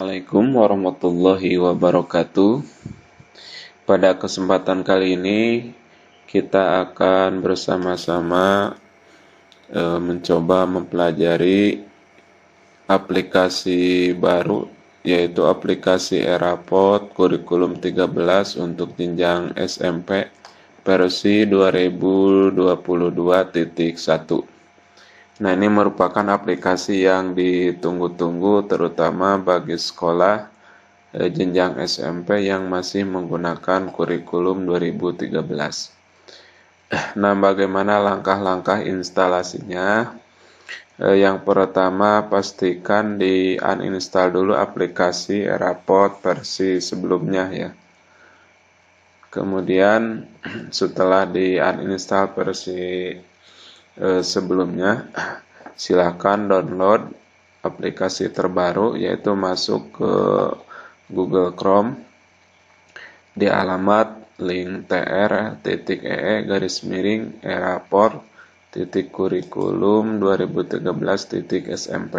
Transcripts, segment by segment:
Assalamualaikum warahmatullahi wabarakatuh. Pada kesempatan kali ini kita akan bersama-sama mencoba mempelajari aplikasi baru, yaitu aplikasi Eraport Kurikulum 13 untuk jenjang SMP versi 2022.1. Nah, ini merupakan aplikasi yang ditunggu-tunggu terutama bagi sekolah jenjang SMP yang masih menggunakan kurikulum 2013. Nah, bagaimana langkah-langkah instalasinya? Yang pertama, pastikan di uninstall dulu aplikasi Eraport versi sebelumnya ya. Kemudian setelah di uninstall versi sebelumnya, silakan download aplikasi terbaru, yaitu masuk ke Google Chrome di alamat link tr.ee/eraport.kurikulum 2013.SMP.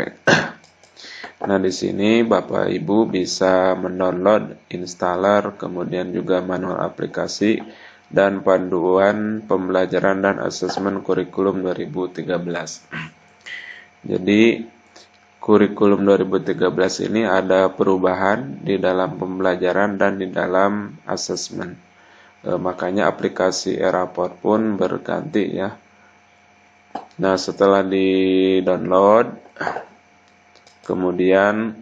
Nah, di sini Bapak Ibu bisa mendownload installer, kemudian juga manual aplikasi dan panduan pembelajaran dan asesmen kurikulum 2013. Jadi kurikulum 2013 ini ada perubahan di dalam pembelajaran dan di dalam asesmen. Makanya aplikasi Eraport pun berganti ya. Nah, setelah di-download, kemudian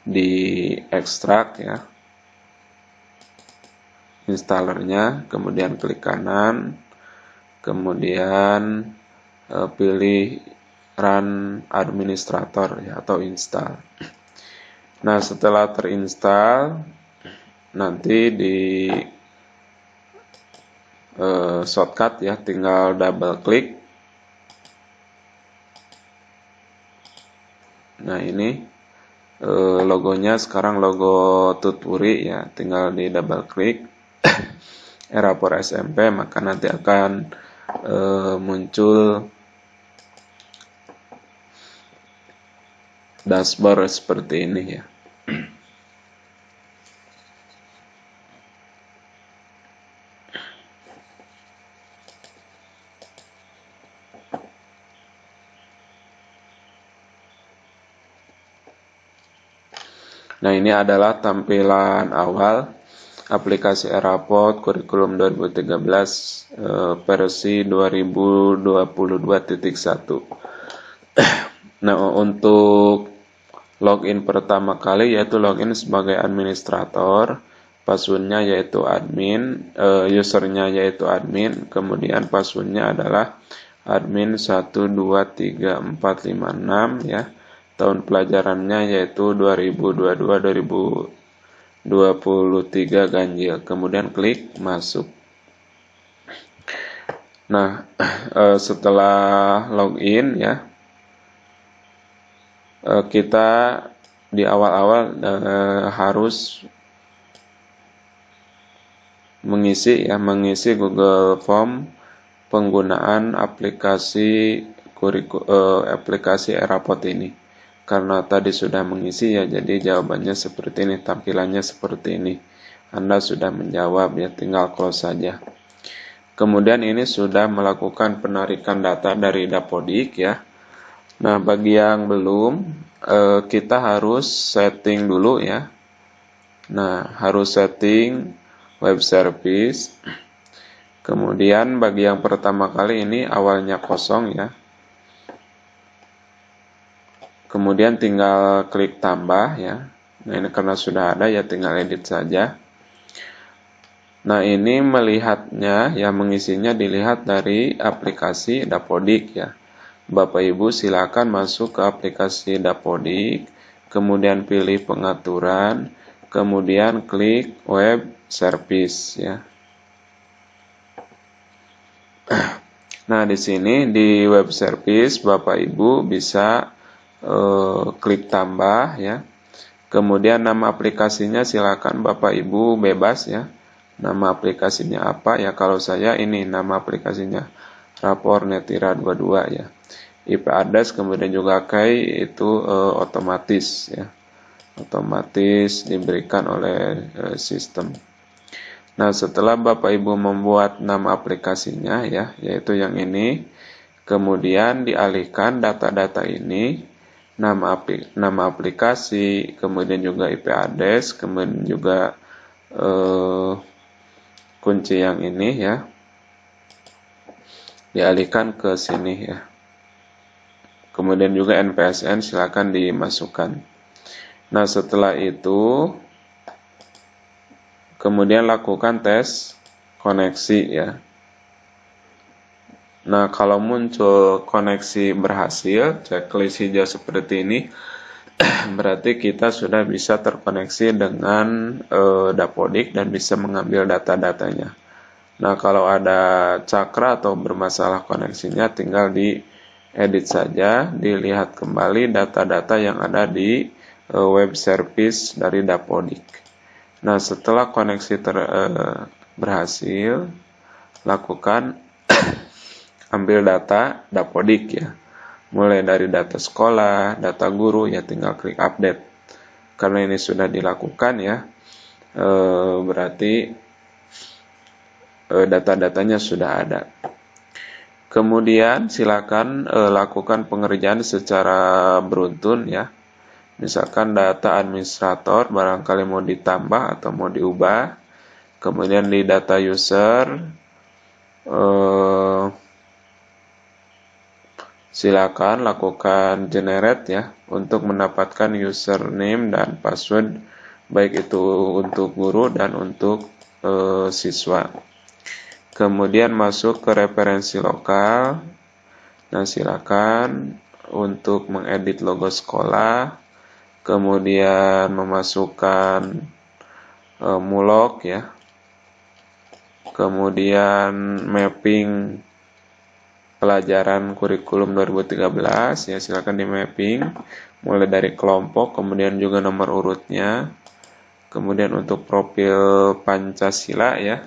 di-ekstrak ya installernya, kemudian klik kanan, kemudian pilih run administrator ya, atau install. Nah, setelah terinstall, nanti di shortcut ya, tinggal double klik. Nah, ini logonya sekarang logo Tuturi ya, tinggal di double klik Eraport SMP, maka nanti akan muncul dashboard seperti ini ya. Nah, ini adalah tampilan awal aplikasi Eraport Kurikulum 2013 versi 2022.1. Nah, untuk login pertama kali yaitu login sebagai administrator, passwordnya yaitu admin, usernya yaitu admin, kemudian passwordnya adalah admin 123456 ya. Tahun pelajarannya yaitu 2022-2023 ganjil. Kemudian klik masuk. Nah, setelah login ya, kita di awal-awal harus mengisi Google Form penggunaan aplikasi Eraport ini. Karena tadi sudah mengisi ya, jadi jawabannya seperti ini, tampilannya seperti ini. Anda sudah menjawab ya, tinggal close saja. Kemudian ini sudah melakukan penarikan data dari Dapodik ya. Nah, bagi yang belum, kita harus setting dulu ya. Nah, harus setting web service. Kemudian bagi yang pertama kali ini awalnya kosong ya. Kemudian tinggal klik tambah ya. Nah, ini karena sudah ada ya, tinggal edit saja. Nah, ini melihatnya ya, mengisinya dilihat dari aplikasi Dapodik ya. Bapak Ibu silakan masuk ke aplikasi Dapodik, kemudian pilih pengaturan, kemudian klik web service ya. Nah, di sini di web service Bapak Ibu bisa klik tambah ya. Kemudian nama aplikasinya silakan Bapak Ibu bebas ya. Nama aplikasinya apa ya? Kalau saya ini nama aplikasinya Rapor Netira 22 ya. IP address, kemudian juga key itu otomatis ya. Otomatis diberikan oleh sistem. Nah, setelah Bapak Ibu membuat nama aplikasinya ya, yaitu yang ini, kemudian dialihkan data-data ini, nama aplikasi, kemudian juga IP address, kemudian juga kunci yang ini ya, dialihkan ke sini ya. Kemudian juga NPSN silakan dimasukkan. Nah, setelah itu kemudian lakukan tes koneksi ya. Nah, kalau muncul koneksi berhasil, checklist hijau seperti ini, berarti kita sudah bisa terkoneksi dengan Dapodik dan bisa mengambil data-datanya. Nah, kalau ada cakra atau bermasalah koneksinya, tinggal diedit saja, dilihat kembali data-data yang ada di web service dari Dapodik. Nah, setelah koneksi berhasil, lakukan ambil data Dapodik ya. Mulai dari data sekolah, data guru, ya tinggal klik update. Karena ini sudah dilakukan ya, berarti data-datanya sudah ada. Kemudian silakan lakukan pengerjaan secara beruntun ya. Misalkan data administrator barangkali mau ditambah atau mau diubah. Kemudian di data user silakan lakukan generate ya untuk mendapatkan username dan password baik itu untuk guru dan untuk siswa. Kemudian masuk ke referensi lokal. Nah, silakan untuk mengedit logo sekolah, kemudian memasukkan mulok ya, kemudian mapping pelajaran kurikulum 2013 ya, silakan di mapping mulai dari kelompok, kemudian juga nomor urutnya, kemudian untuk profil Pancasila ya,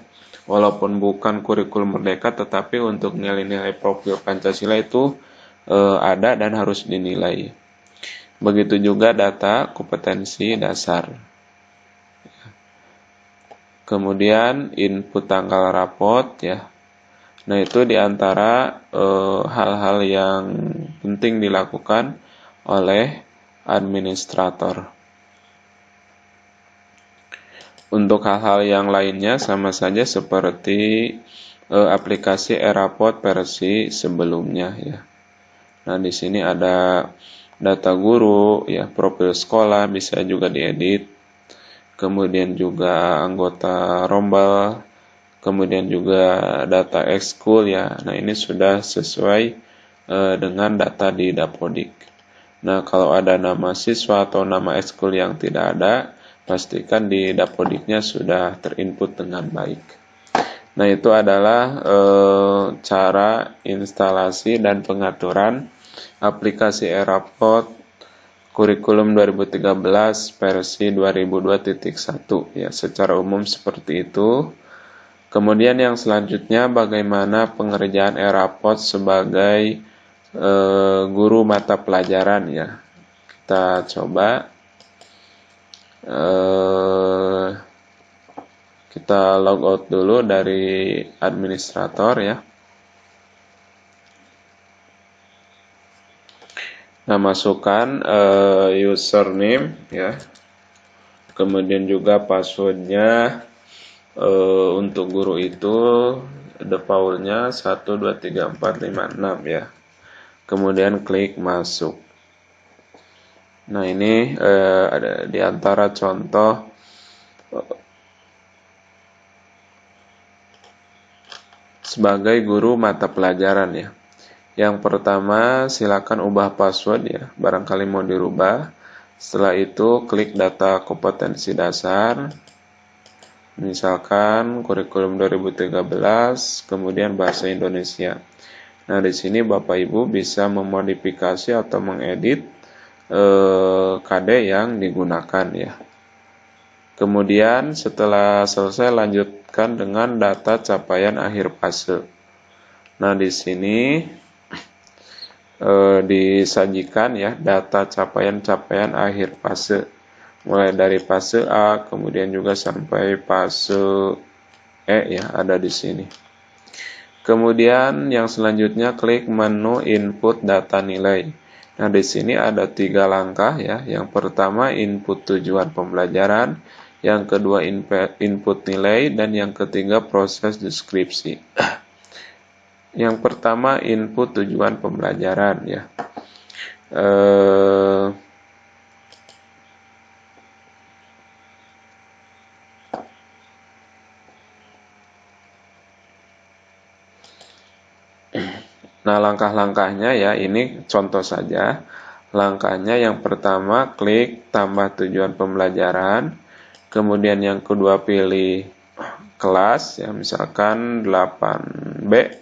walaupun bukan kurikulum merdeka, tetapi untuk nilai-nilai profil Pancasila itu ada dan harus dinilai. Begitu juga data kompetensi dasar. Kemudian input tanggal rapot ya. Nah, itu diantara hal-hal yang penting dilakukan oleh administrator. Untuk hal-hal yang lainnya sama saja seperti aplikasi e-rapot versi sebelumnya ya. Nah, di sini ada data guru ya, profil sekolah bisa juga diedit. Kemudian juga anggota rombel, kemudian juga data ekskul ya. Nah, ini sudah sesuai dengan data di Dapodik. Nah, kalau ada nama siswa atau nama ekskul yang tidak ada, pastikan di Dapodiknya sudah terinput dengan baik. Nah, itu adalah cara instalasi dan pengaturan aplikasi e-rapot kurikulum 2013 versi 2002.1 ya, secara umum seperti itu. Kemudian yang selanjutnya bagaimana pengerjaan e-rapot sebagai guru mata pelajaran ya. Kita coba kita logout dulu dari administrator ya. Nah, masukkan username ya. Kemudian juga passwordnya untuk guru itu defaultnya 1 2 3 4 5 6 ya. Kemudian klik masuk. Nah, ini ada di antara contoh sebagai guru mata pelajaran ya. Yang pertama, silakan ubah password ya, barangkali mau dirubah. Setelah itu klik data kompetensi dasar. Misalkan kurikulum 2013, kemudian bahasa Indonesia. Nah, di sini Bapak Ibu bisa memodifikasi atau mengedit KD yang digunakan ya. Kemudian setelah selesai lanjutkan dengan data capaian akhir fase. Nah, di sini disajikan ya data capaian-capaian akhir fase, mulai dari fase A kemudian juga sampai fase E ya, ada di sini. Kemudian yang selanjutnya klik menu input data nilai. Nah, di sini ada 3 langkah ya. Yang pertama input tujuan pembelajaran, yang kedua input nilai, dan yang ketiga proses deskripsi. Yang pertama input tujuan pembelajaran ya. Nah, langkah-langkahnya ya, ini contoh saja. Langkahnya yang pertama klik tambah tujuan pembelajaran, kemudian yang kedua pilih kelas ya, misalkan 8B,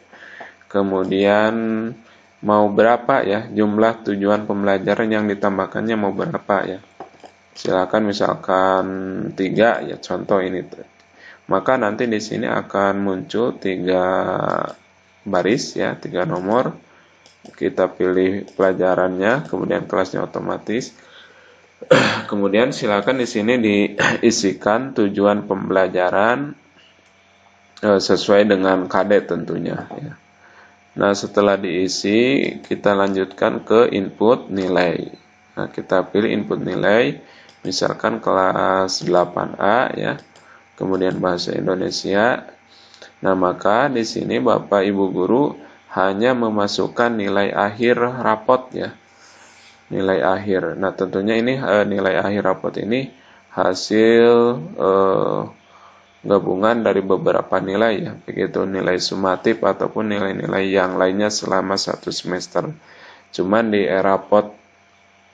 kemudian mau berapa ya jumlah tujuan pembelajaran yang ditambahkannya, mau berapa ya. Silakan misalkan 3 ya, contoh ini. Maka nanti di sini akan muncul 3 baris ya, 3 nomor. Kita pilih pelajarannya, kemudian kelasnya otomatis. Kemudian silakan di sini diisikan tujuan pembelajaran sesuai dengan KD tentunya ya. Nah, setelah diisi kita lanjutkan ke input nilai. Nah, kita pilih input nilai, misalkan kelas 8A ya. Kemudian bahasa Indonesia. Nah, maka di sini Bapak Ibu guru hanya memasukkan nilai akhir rapot ya. Nilai akhir. Nah, tentunya ini nilai akhir rapot ini hasil gabungan dari beberapa nilai ya, begitu nilai sumatif ataupun nilai-nilai yang lainnya selama 1 semester. Cuman di rapot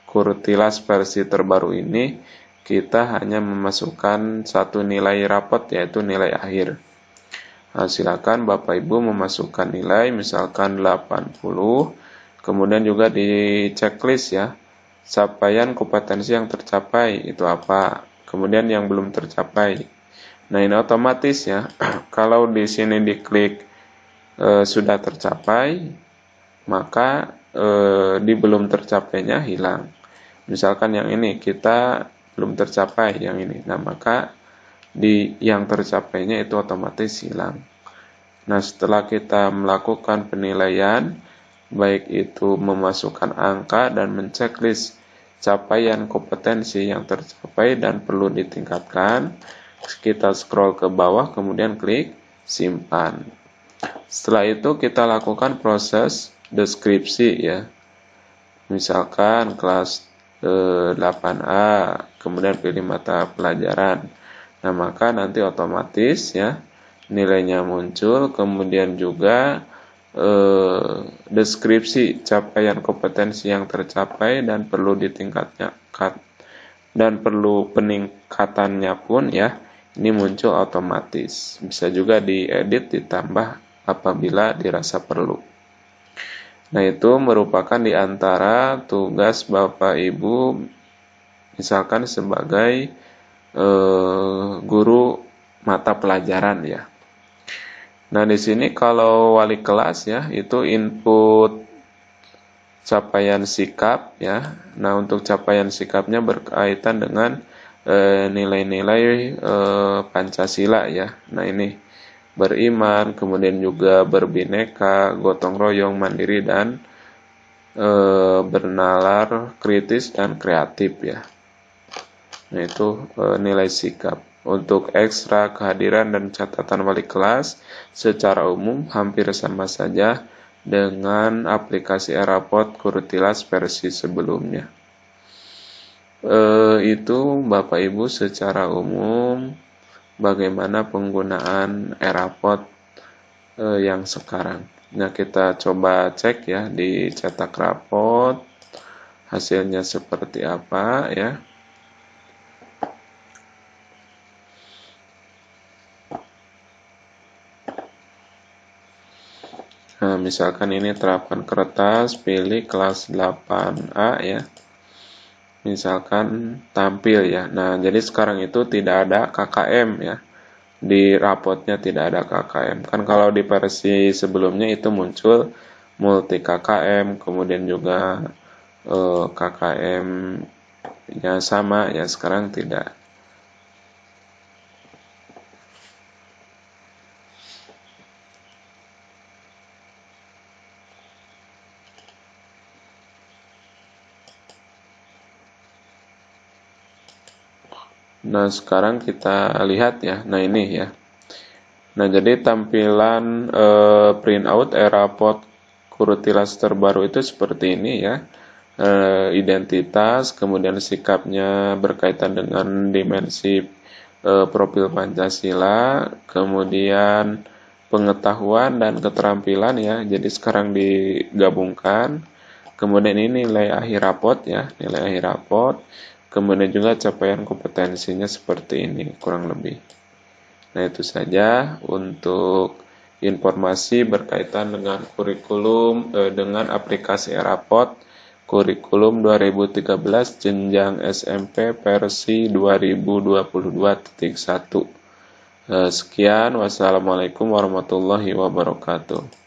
Kurtilas versi terbaru ini kita hanya memasukkan satu nilai rapot, yaitu nilai akhir. Nah, silakan Bapak Ibu memasukkan nilai, misalkan 80, kemudian juga di checklist ya, capaian kompetensi yang tercapai itu apa, kemudian yang belum tercapai. Nah, ini otomatis ya, kalau di sini diklik sudah tercapai, maka di belum tercapainya hilang. Misalkan yang ini kita belum tercapai yang ini, nah maka di yang tercapainya itu otomatis hilang. Nah, setelah kita melakukan penilaian, baik itu memasukkan angka dan menceklis capaian kompetensi yang tercapai dan perlu ditingkatkan, kita scroll ke bawah kemudian klik simpan. Setelah itu kita lakukan proses deskripsi ya. Misalkan kelas 8A, kemudian pilih mata pelajaran. Nah, maka nanti otomatis ya nilainya muncul, kemudian juga deskripsi capaian kompetensi yang tercapai dan perlu ditingkatkan dan perlu peningkatannya pun ya, ini muncul otomatis. Bisa juga diedit ditambah apabila dirasa perlu. Nah, itu merupakan di antara tugas Bapak Ibu misalkan sebagai guru mata pelajaran ya. Nah, di sini kalau wali kelas ya, itu input capaian sikap ya. Nah, untuk capaian sikapnya berkaitan dengan nilai-nilai Pancasila ya. Nah, ini beriman, kemudian juga berbineka, gotong royong, mandiri, dan bernalar, kritis, dan kreatif ya. Nah, itu nilai sikap. Untuk ekstra kehadiran dan catatan wali kelas secara umum hampir sama saja dengan aplikasi e-rapot Kurtilas versi sebelumnya. Itu Bapak Ibu secara umum bagaimana penggunaan e-rapot yang sekarang. Nah, kita coba cek ya di cetak rapot hasilnya seperti apa ya. Nah, misalkan ini terapan kertas, pilih kelas 8A ya. Misalkan tampil ya. Nah, jadi sekarang itu tidak ada KKM ya. Di rapotnya tidak ada KKM. Kan kalau di versi sebelumnya itu muncul multi KKM, kemudian juga KKM-nya sama, ya sekarang tidak. Nah, sekarang kita lihat ya. Nah, ini ya. Nah, jadi tampilan printout raport Kurutilas terbaru itu seperti ini ya. Identitas, kemudian sikapnya berkaitan dengan dimensi profil Pancasila, kemudian pengetahuan dan keterampilan ya. Jadi sekarang digabungkan. Kemudian ini nilai akhir raport ya, nilai akhir raport. Kemudian juga capaian kompetensinya seperti ini kurang lebih. Nah, itu saja untuk informasi berkaitan dengan kurikulum dengan aplikasi Rapot kurikulum 2013 jenjang SMP versi 2022.1. Sekian, wassalamualaikum warahmatullahi wabarakatuh.